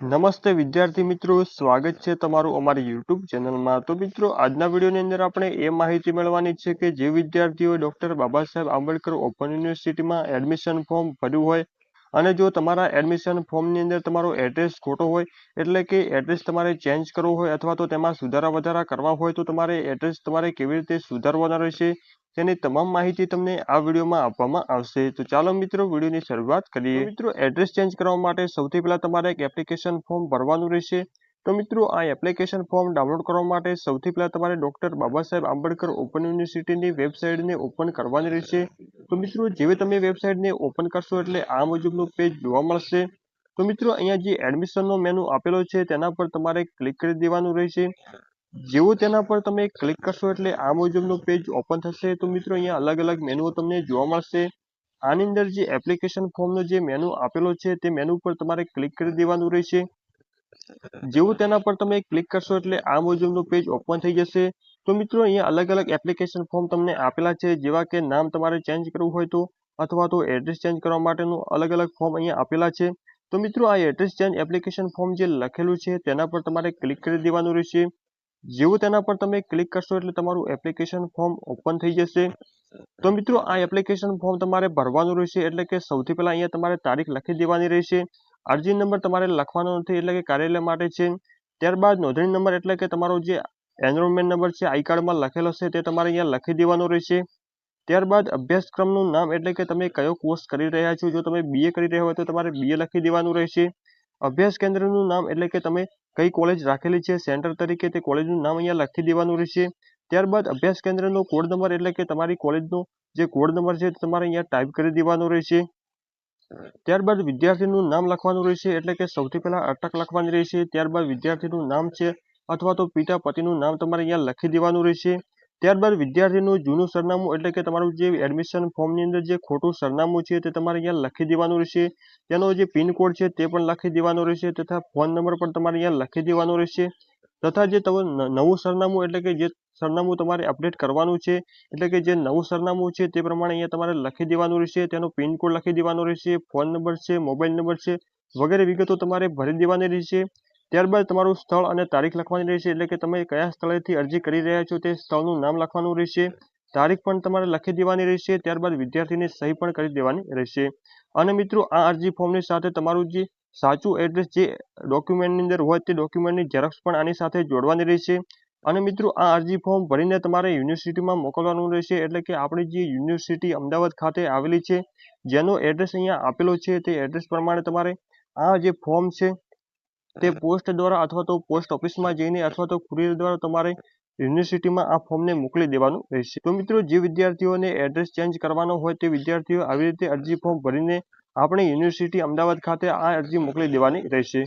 નમસ્તે વિદ્યાર્થી મિત્રો, સ્વાગત છે તમારું અમારી YouTube ચેનલમાં। તો મિત્રો, આજના વિડીયોની અંદર આપણે એ માહિતી મેળવવાની છે કે જે વિદ્યાર્થીઓ ડોક્ટર બાબા સાહેબ આંબેડકર ઓપન યુનિવર્સિટીમાં એડમિશન ફોર્મ ભર્યું હોય અને જો તમારા એડમિશન ફોર્મની અંદર તમારો એડ્રેસ ખોટો હોય, એટલે કે એડ્રેસ તમારે ચેન્જ કરવો હોય અથવા તો તેમાં સુધારા વધારા કરવા હોય તો તમારે એડ્રેસ તમારે કેવી રીતે સુધારવાના રહેશે તેની તમામ માહિતી તમને આ વિડીયોમાં આપવામાં આવશે। તો ચાલો મિત્રો વિડીયોની શરૂઆત કરીએ। તો મિત્રો, એડ્રેસ ચેન્જ કરવા માટે સૌથી પહેલા તમારે એક એપ્લિકેશન ફોર્મ ભરવાનું રહેશે। તો મિત્રો, આ એપ્લિકેશન ફોર્મ ડાઉનલોડ કરવા માટે સૌથી પહેલા તમારે ડોક્ટર બાબા સાહેબ આંબેડકર ઓપન યુનિવર્સિટીની વેબસાઇટને ઓપન કરવાની રહેશે। તો મિત્રો, જેવી તમે વેબસાઇટને ઓપન કરશો એટલે આ મુજબનું પેજ જોવા મળશે। તો મિત્રો, અહીંયા જે એડમિશનનો મેનુ આપેલો છે તેના પર તમારે ક્લિક કરી દેવાનું રહેશે। જેવું તેના પર તમે ક્લિક કરશો એટલે આ મુજબનું પેજ ઓપન થશે। તો મિત્રો, અહીંયા અલગ અલગ મેનુઓ તમને જોવા મળશે। આની અંદર જે એપ્લિકેશન ફોર્મનો જે મેનુ આપેલો છે તે મેનુ પર તમારે ક્લિક કરી દેવાનું રહેશે। જેવું તેના પર તમે ક્લિક કરશો એટલે આ મુજબનું પેજ ઓપન થઈ જશે। તો મિત્રો, અહીંયા અલગ અલગ એપ્લિકેશન ફોર્મ તમને આપેલા છે, જેવા કે નામ તમારે ચેન્જ કરવું હોય તો અથવા તો એડ્રેસ ચેન્જ કરવા માટેનું અલગ અલગ ફોર્મ અહીંયા આપેલા છે। તો મિત્રો, આ એડ્રેસ ચેન્જ એપ્લિકેશન ફોર્મ જે લખેલું છે તેના પર તમારે ક્લિક કરી દેવાનું રહેશે। જેવું તેના પર તમે ક્લિક કરશો એટલે તમારું એપ્લિકેશન ફોર્મ ઓપન થઈ જશે। તો મિત્રો, આ એપ્લિકેશન ફોર્મ તમારે ભરવાનું રહેશે, એટલે કે સૌથી પહેલા અહીંયા તમારે તારીખ લખી દેવાની રહેશે। અરજી નંબર તમારે લખવાનો નથી, એટલે કે કાર્યાલય માટે છે। ત્યારબાદ નોંધણી નંબર એટલે કે તમારો જે એનરોલમેન્ટ નંબર છે આઈ કાર્ડમાં લખેલો છે તે તમારે અહીંયા લખી દેવાનો રહેશે। ત્યારબાદ અભ્યાસક્રમનું નામ એટલે કે તમે કયો કોર્સ કરી રહ્યા છો, જો તમે BA કરી રહ્યા હોય તો તમારે BA લખી દેવાનું રહેશે। અભ્યાસ કેન્દ્રનું નામ એટલે કે તમે કઈ કોલેજ રાખેલી છે સેન્ટર તરીકે તે કોલેજનું નામ અહીંયા લખી દેવાનું રહેશે। ત્યારબાદ અભ્યાસ કેન્દ્રનો કોડ નંબર એટલે કે તમારી કોલેજનો જે કોડ નંબર છે તમારે અહીંયા ટાઈપ કરી દેવાનો રહેશે। ત્યારબાદ વિદ્યાર્થીનું નામ લખવાનું રહેશે, એટલે કે સૌથી પહેલા અટક લખવાની રહેશે। ત્યારબાદ વિદ્યાર્થીનું નામ છે અથવા તો પિતા પતિનું નામ તમારે અહીંયા લખી દેવાનું રહેશે। ત્યારબાદ વિદ્યાર્થીનું જૂનું સરનામું એટલે કે તમારું જે એડમિશન ફોર્મની અંદર જે ખોટું સરનામું છે તે તમારે અહીંયા લખી દેવાનું રહેશે। તેનો જે પિન કોડ છે તે પણ લખી દેવાનો રહેશે તથા ફોન નંબર પણ તમારે અહીંયા લખી દેવાનો રહેશે। તથા જે નવું સરનામું એટલે કે જે સરનામું તમારે અપડેટ કરવાનું છે, એટલે કે જે નવું સરનામું છે તે પ્રમાણે અહીંયા તમારે લખી દેવાનું રહેશે। તેનો પિન કોડ લખી દેવાનો રહેશે, ફોન નંબર છે, મોબાઈલ નંબર છે વગેરે વિગતો તમારે ભરી દેવાની રહેશે। ત્યારબાદ તમારું સ્થળ અને તારીખ લખવાની રહેશે, એટલે કે તમે કયા સ્થળેથી અરજી કરી રહ્યા છો તે સ્થળનું નામ લખવાનું રહેશે। તારીખ પણ તમારે લખી દેવાની રહેશે। ત્યારબાદ વિદ્યાર્થીની સહી પણ કરી દેવાની રહેશે। અને મિત્રો, આ અરજી ફોર્મની સાથે તમારું જે સાચું એડ્રેસ જે ડોક્યુમેન્ટની અંદર હોય તે ડોક્યુમેન્ટની ઝેરોક્ષ પણ આની સાથે જોડવાની રહેશે। અને મિત્રો, આ અરજી ફોર્મ ભરીને તમારે યુનિવર્સિટીમાં મોકલવાનું રહેશે, એટલે કે આપણી જે યુનિવર્સિટી અમદાવાદ ખાતે આવેલી છે જેનો એડ્રેસ અહીંયા આપેલો છે તે એડ્રેસ પ્રમાણે તમારે આ જે ફોર્મ છે તે પોસ્ટ દ્વારા અથવા તો પોસ્ટ ઓફિસમાં જઈને અથવા તો કુરિયર દ્વારા તમારે યુનિવર્સિટીમાં આ ફોર્મને મોકલી દેવાનું રહેશે। તો મિત્રો, જે વિદ્યાર્થીઓને એડ્રેસ ચેન્જ કરવાનો હોય તે વિદ્યાર્થીઓ આવી રીતે અરજી ફોર્મ ભરીને આપણે યુનિવર્સિટી અમદાવાદ ખાતે આ અરજી મોકલી દેવાની રહેશે।